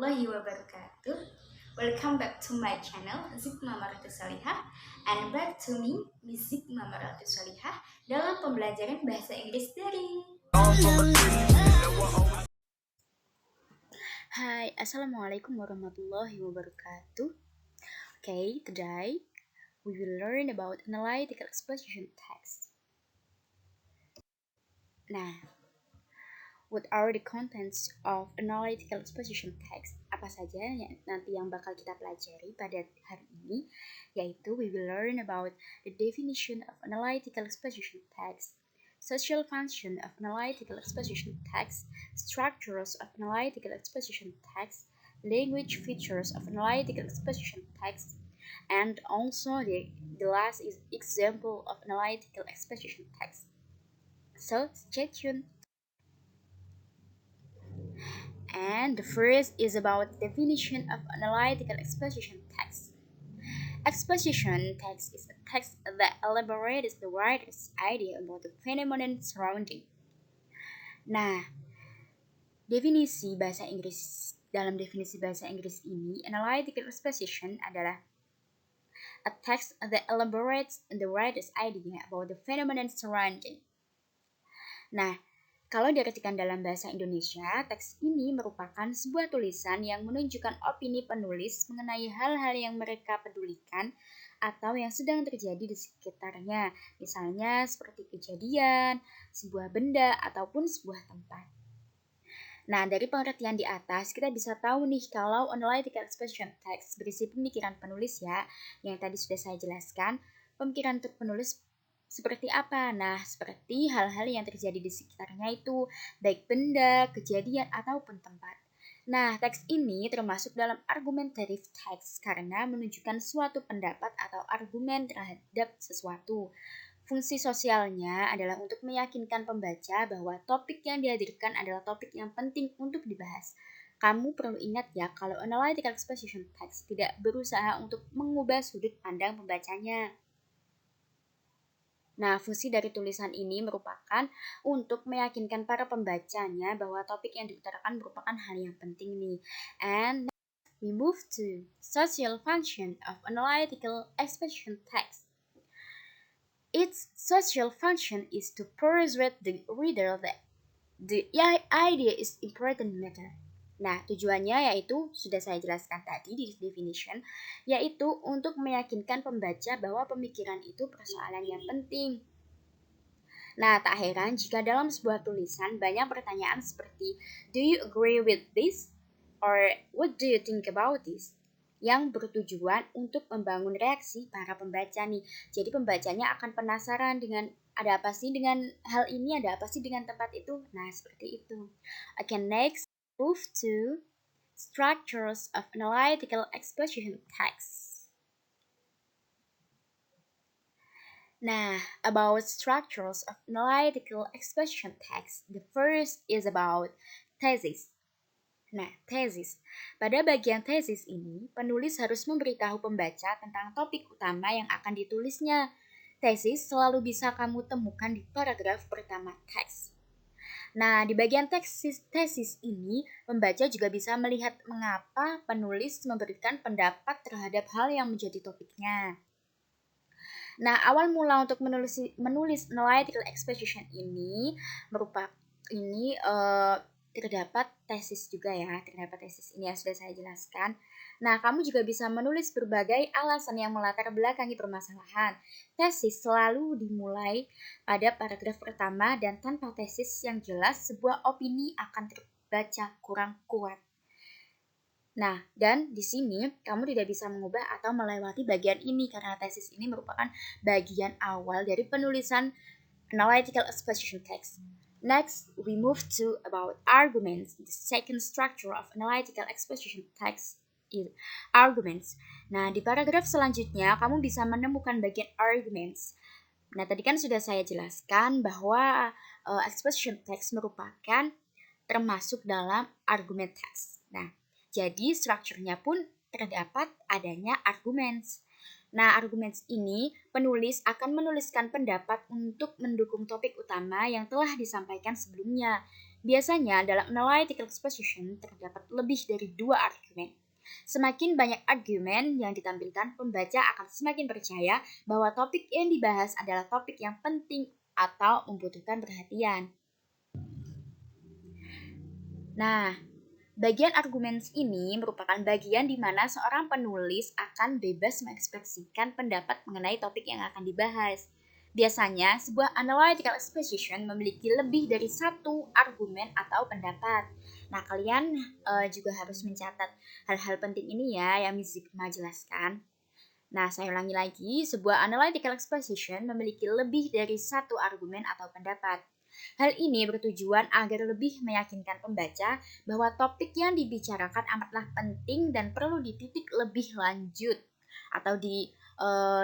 warahmatullahi wabarakatuh. Welcome back to my channel Zikma Maratu Salihah and back to me Miss Zikma Maratu Salihah dalam pembelajaran bahasa Inggris daring. Hai, Assalamualaikum warahmatullahi wabarakatuh. Okay, today we will learn about analytical exposition text. Nah, what are the contents of analytical exposition text? Apa saja yang bakal kita pelajari pada hari ini? Yaitu we will learn about the definition of analytical exposition text, social function of analytical exposition text, structures of analytical exposition text, language features of analytical exposition text, and also the last is example of analytical exposition text. So stay tuned. And the first is about definition of analytical exposition text. Exposition text is a text that elaborates the writer's idea about the phenomenon surrounding. Nah, dalam definisi bahasa Inggris ini, analytical exposition adalah a text that elaborates the writer's idea about the phenomenon surrounding. Nah, kalau diartikan dalam bahasa Indonesia, teks ini merupakan sebuah tulisan yang menunjukkan opini penulis mengenai hal-hal yang mereka pedulikan atau yang sedang terjadi di sekitarnya. Misalnya seperti kejadian, sebuah benda, ataupun sebuah tempat. Nah, dari pengertian di atas, kita bisa tahu nih kalau analytical exposition text berisi pemikiran penulis ya, yang tadi sudah saya jelaskan. Pemikiran untuk penulis seperti apa? Nah, seperti hal-hal yang terjadi di sekitarnya itu, baik benda, kejadian, ataupun tempat. Nah, teks ini termasuk dalam argumentative text karena menunjukkan suatu pendapat atau argumen terhadap sesuatu. Fungsi sosialnya adalah untuk meyakinkan pembaca bahwa topik yang dihadirkan adalah topik yang penting untuk dibahas. Kamu perlu ingat ya kalau analytical exposition text tidak berusaha untuk mengubah sudut pandang pembacanya. Nah, fungsi dari tulisan ini merupakan untuk meyakinkan para pembacanya bahwa topik yang diutarakan merupakan hal yang penting nih. And next, we move to social function of analytical exposition text. Its social function is to persuade the reader that the idea is important matter. Nah, tujuannya yaitu, sudah saya jelaskan tadi di definition, yaitu untuk meyakinkan pembaca bahwa pemikiran itu persoalan yang penting. Nah, tak heran jika dalam sebuah tulisan banyak pertanyaan seperti, do you agree with this? Or what do you think about this? Yang bertujuan untuk membangun reaksi para pembaca nih. Jadi pembacanya akan penasaran dengan ada apa sih dengan hal ini, ada apa sih dengan tempat itu. Nah, seperti itu. Okay, next, move to structures of analytical exposition text. Nah, about structures of analytical exposition text, the first is about thesis. Nah, tesis. Pada bagian tesis ini, penulis harus memberitahu pembaca tentang topik utama yang akan ditulisnya. Tesis selalu bisa kamu temukan di paragraf pertama teks. Nah, di bagian tesis ini, pembaca juga bisa melihat mengapa penulis memberikan pendapat terhadap hal yang menjadi topiknya. Nah, awal mula untuk menulis analytical exposition ini terdapat tesis juga ya, terdapat tesis ini yang sudah saya jelaskan. Nah, kamu juga bisa menulis berbagai alasan yang melatar belakangi permasalahan. Tesis selalu dimulai pada paragraf pertama dan tanpa tesis yang jelas, sebuah opini akan terbaca kurang kuat. Nah, dan di sini kamu tidak bisa mengubah atau melewati bagian ini karena tesis ini merupakan bagian awal dari penulisan analytical exposition text. Next, we move to about arguments. The second structure of analytical exposition text is arguments. Nah, di paragraf selanjutnya kamu bisa menemukan bagian arguments. Nah, tadi kan sudah saya jelaskan bahwa exposition text merupakan termasuk dalam argument text. Nah, jadi strukturnya pun terdapat adanya arguments. Nah, arguments ini penulis akan menuliskan pendapat untuk mendukung topik utama yang telah disampaikan sebelumnya. Biasanya dalam analytical exposition terdapat lebih dari 2 argumen. Semakin banyak argumen yang ditampilkan, pembaca akan semakin percaya bahwa topik yang dibahas adalah topik yang penting atau membutuhkan perhatian. Nah, bagian argumen ini merupakan bagian di mana seorang penulis akan bebas mengekspresikan pendapat mengenai topik yang akan dibahas. Biasanya, sebuah analytical exposition memiliki lebih dari satu argumen atau pendapat. Nah, kalian juga harus mencatat hal-hal penting ini ya yang Miss Zikma jelaskan. Nah, saya ulangi lagi, sebuah analytical exposition memiliki lebih dari satu argumen atau pendapat. Hal ini bertujuan agar lebih meyakinkan pembaca bahwa topik yang dibicarakan amatlah penting dan perlu dititik lebih lanjut atau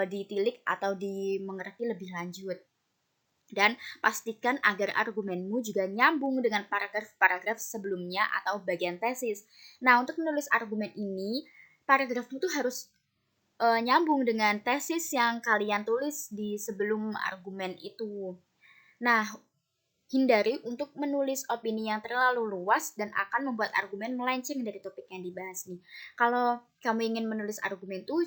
ditilik atau dimengerti lebih lanjut. Dan pastikan agar argumenmu juga nyambung dengan paragraf-paragraf sebelumnya atau bagian tesis. Nah, untuk menulis argumen ini, paragrafmu tuh harus nyambung dengan tesis yang kalian tulis di sebelum argumen itu. Nah, hindari untuk menulis opini yang terlalu luas dan akan membuat argumen melenceng dari topik yang dibahas nih. Kalau kamu ingin menulis argumen tuh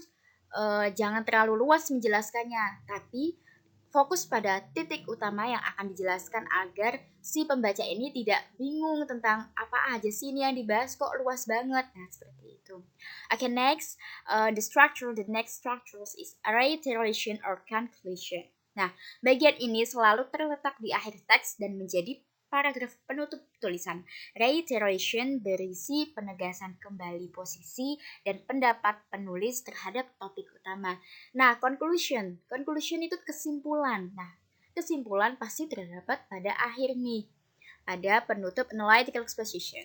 jangan terlalu luas menjelaskannya, tapi fokus pada titik utama yang akan dijelaskan agar si pembaca ini tidak bingung tentang apa aja sih ini yang dibahas kok luas banget. Nah, seperti itu. Okay, next, the next structures is reiteration or conclusion. Nah, bagian ini selalu terletak di akhir teks dan menjadi paragraf penutup tulisan. Reiteration berisi penegasan kembali posisi dan pendapat penulis terhadap topik utama. Nah, conclusion itu kesimpulan. Nah, kesimpulan pasti terdapat pada akhir nih. Ada penutup analytical exposition.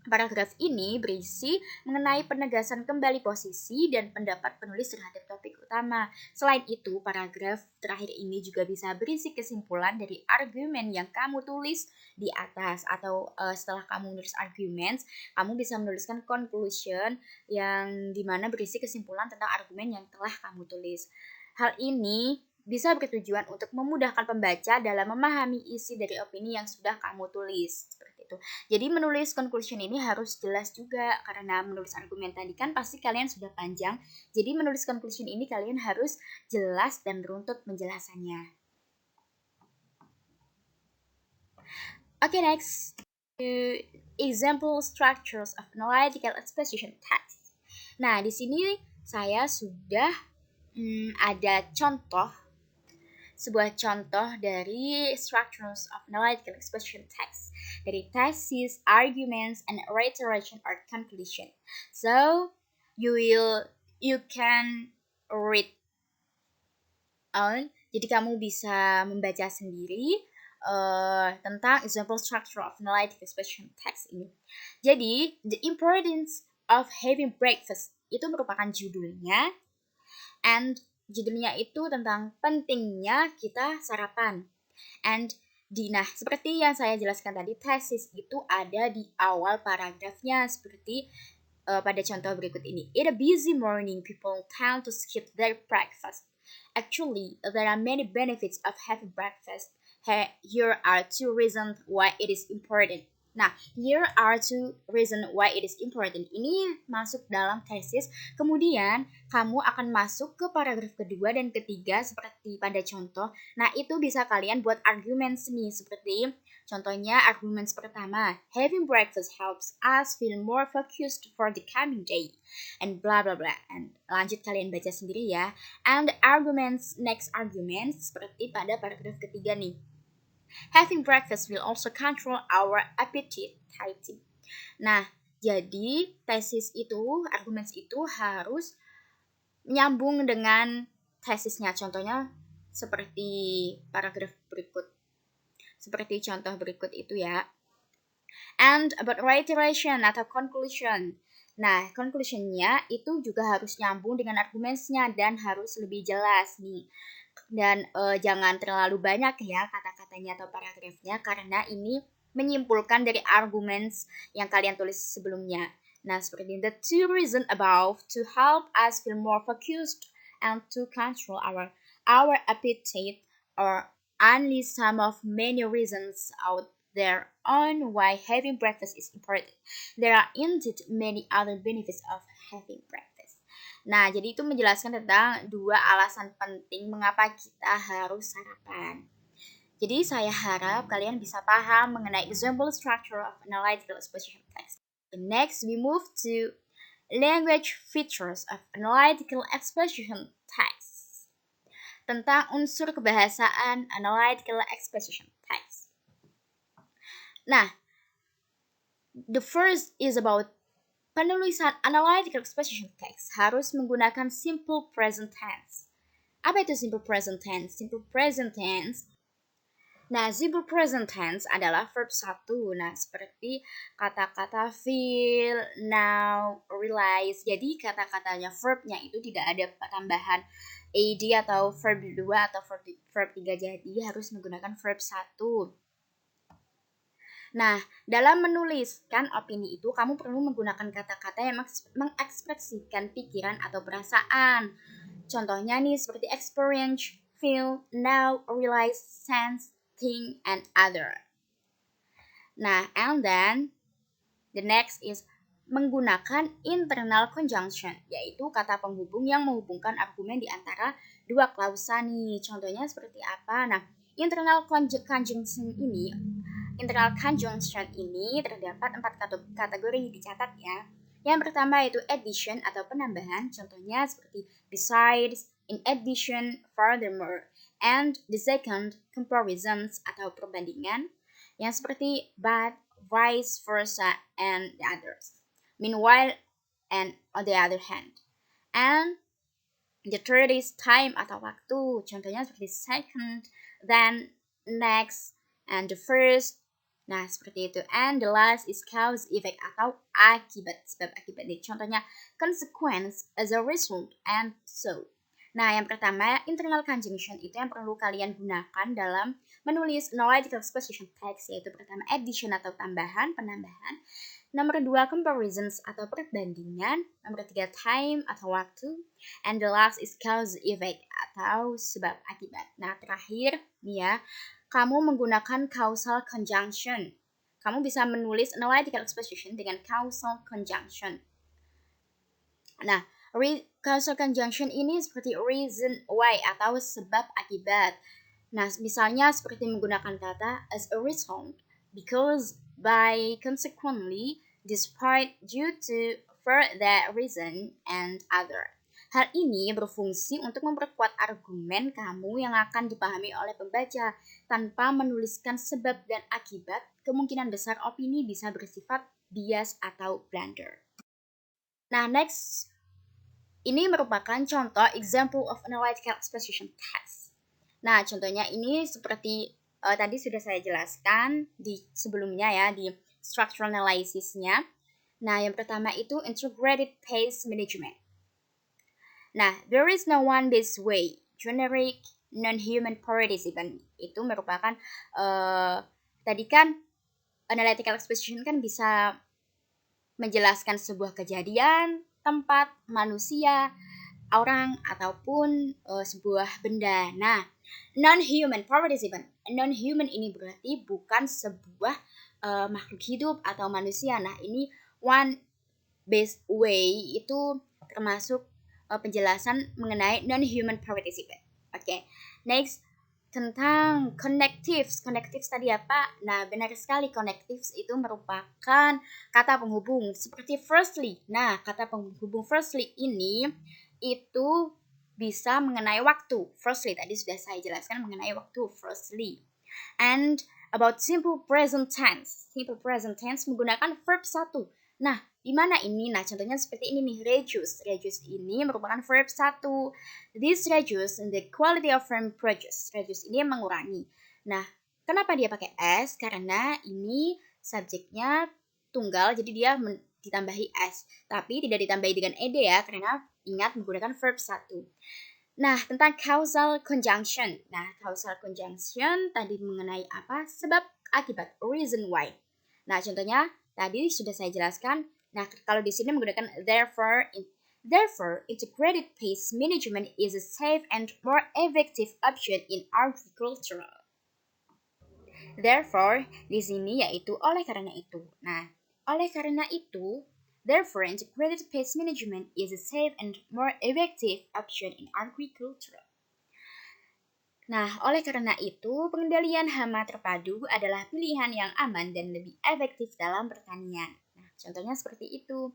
Paragraf ini berisi mengenai penegasan kembali posisi dan pendapat penulis terhadap topik utama. Selain itu, paragraf terakhir ini juga bisa berisi kesimpulan dari argumen yang kamu tulis di atas. Atau setelah kamu menulis argumen, kamu bisa menuliskan conclusion yang dimana berisi kesimpulan tentang argumen yang telah kamu tulis. Hal ini bisa bertujuan untuk memudahkan pembaca dalam memahami isi dari opini yang sudah kamu tulis. Seperti itu. Jadi menulis conclusion ini harus jelas juga karena menulis argumen tadi kan pasti kalian sudah panjang. Jadi menulis conclusion ini kalian harus jelas dan runtut penjelasannya. Okay, next. Example structures of analytical exposition text. Nah, di sini saya sudah ada sebuah contoh dari structures of analytical exposition text, dari thesis, arguments, and reiteration or conclusion. So you can read on. Jadi kamu bisa membaca sendiri tentang example structure of analytical exposition text ini. Jadi the importance of having breakfast itu merupakan judulnya, and judulnya itu tentang pentingnya kita sarapan. And seperti yang saya jelaskan tadi, tesis itu ada di awal paragrafnya seperti pada contoh berikut ini. In a busy morning, people tend to skip their breakfast. Actually, there are many benefits of having breakfast. Here are 2 reasons why it is important. Nah, here are 2 reasons why it is important. Ini masuk dalam tesis. Kemudian, kamu akan masuk ke paragraf kedua dan ketiga seperti pada contoh. Nah, itu bisa kalian buat argumen nih. Seperti contohnya argumen pertama. Having breakfast helps us feel more focused for the coming day. And blah blah blah. And lanjut kalian baca sendiri ya. And next arguments seperti pada paragraf ketiga nih. Having breakfast will also control our appetite. Nah, jadi tesis itu, argumen itu harus nyambung dengan tesisnya. Contohnya seperti paragraf berikut. Seperti contoh berikut itu ya. And about reiteration atau conclusion. Nah, conclusionnya itu juga harus nyambung dengan argumennya dan harus lebih jelas nih. Dan jangan terlalu banyak ya kata-katanya atau paragrafnya karena ini menyimpulkan dari argumen yang kalian tulis sebelumnya. Nah, seperti the 2 reasons above to help us feel more focused and to control our appetite, or only some of many reasons out their own why having breakfast is important. There are indeed many other benefits of having breakfast. Nah, jadi itu menjelaskan tentang dua alasan penting mengapa kita harus sarapan. Jadi saya harap kalian bisa paham mengenai example structure of analytical exposition text. Next, we move to language features of analytical exposition text. Tentang unsur kebahasaan analytical exposition text. Nah, the first is about penulisan analytical exposition text harus menggunakan simple present tense. Apa itu simple present tense? Simple present tense. Nah, simple present tense adalah verb 1. Nah, seperti kata-kata feel, now, realize. Jadi kata-katanya verbnya itu tidak ada tambahan ed atau verb 2 atau verb 3. Jadi harus menggunakan verb 1. Nah, dalam menuliskan opini itu, kamu perlu menggunakan kata-kata yang mengekspresikan pikiran atau perasaan. Contohnya nih, seperti experience, feel, know, realize, sense, think, and other. Nah, and then, the next is menggunakan internal conjunction, yaitu kata penghubung yang menghubungkan argumen di antara dua klausa nih. Contohnya seperti apa? Nah, internal conjunction ini terdapat 4 kategori dicatat ya. Yang pertama yaitu addition atau penambahan, contohnya seperti besides, in addition, furthermore. And the second, comparisons atau perbandingan, yang seperti but, vice versa, and the others. Meanwhile, and on the other hand. And the third is time atau waktu, contohnya seperti second, then, next, and the first. Nah, seperti itu. And the last is cause effect atau akibat, sebab akibat. Contohnya consequence, as a result, and so. Nah, yang pertama, internal conjunction itu yang perlu kalian gunakan dalam menulis analytical exposition text, yaitu pertama addition atau tambahan, penambahan. Nomor 2, comparisons atau perbandingan. Nomor 3, time atau waktu. And the last is cause effect atau sebab akibat. Nah, terakhir nih ya, kamu menggunakan causal conjunction. Kamu bisa menulis analytical exposition dengan causal conjunction. Nah, causal conjunction ini seperti reason why atau sebab akibat. Nah, misalnya seperti menggunakan kata as a result, because, by, consequently, despite, due to, for that reason, and other. Hal ini berfungsi untuk memperkuat argumen kamu yang akan dipahami oleh pembaca. Tanpa menuliskan sebab dan akibat, kemungkinan besar opini bisa bersifat bias atau blunder. Nah, next, ini merupakan contoh example of analytical exposition text. Nah, contohnya ini seperti tadi sudah saya jelaskan di sebelumnya ya, di structural analysis-nya. Nah, yang pertama itu integrated pace management. Nah, there is no one best way, generic, non-human participant. Itu merupakan, tadi kan analytical exposition kan bisa menjelaskan sebuah kejadian, tempat, manusia, orang, ataupun sebuah benda. Nah, non-human participant. Non-human ini berarti bukan sebuah makhluk hidup atau manusia. Nah, ini one best way itu termasuk penjelasan mengenai non-human participant. Oke. Next, tentang connectives. Connectives tadi apa? Nah, benar sekali, connectives itu merupakan kata penghubung seperti firstly. Nah, kata penghubung firstly ini itu bisa mengenai waktu. Firstly tadi sudah saya jelaskan mengenai waktu, firstly. And about simple present tense. Simple present tense menggunakan verb 1. Nah, di mana ini? Nah, contohnya seperti ini nih, reduce. Reduce ini merupakan verb 1. This reduce the quality of farm produce. Reduce ini mengurangi. Nah, kenapa dia pakai s? Karena ini subjeknya tunggal, jadi dia ditambahi s. Tapi tidak ditambahi dengan ed ya, karena ingat menggunakan verb 1. Nah, tentang causal conjunction. Nah, causal conjunction tadi mengenai apa? Sebab akibat, reason why. Nah, contohnya tadi sudah saya jelaskan. Nah, kalau di sini menggunakan therefore, integrated pace management is a safe and more effective option in agriculture. Therefore, di sini yaitu oleh karena itu. Nah, oleh karena itu, therefore integrated pest management is a safe and more effective option in agriculture. Nah, oleh karena itu, pengendalian hama terpadu adalah pilihan yang aman dan lebih efektif dalam pertanian. Nah, contohnya seperti itu.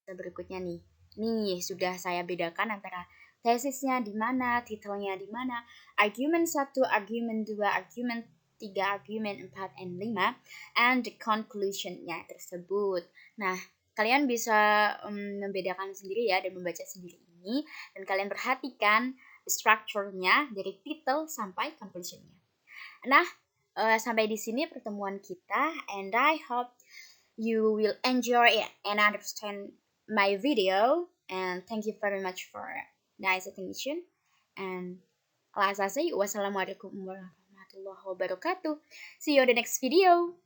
Berikutnya nih. Nih, sudah saya bedakan antara tesisnya di mana, titelnya di mana, argumen 1, argumen 2, argumen 3, argumen 4, and 5, and the conclusion-nya tersebut. Nah, kalian bisa membedakan sendiri ya dan membaca sendiri ini, dan kalian perhatikan structure-nya dari titel sampai conclusion-nya. Nah, sampai di sini pertemuan kita, and I hope you will enjoy it and understand my video. And thank you very much for nice attention. And last I say, wassalamualaikum warahmatullahi wabarakatuh. See you in the next video.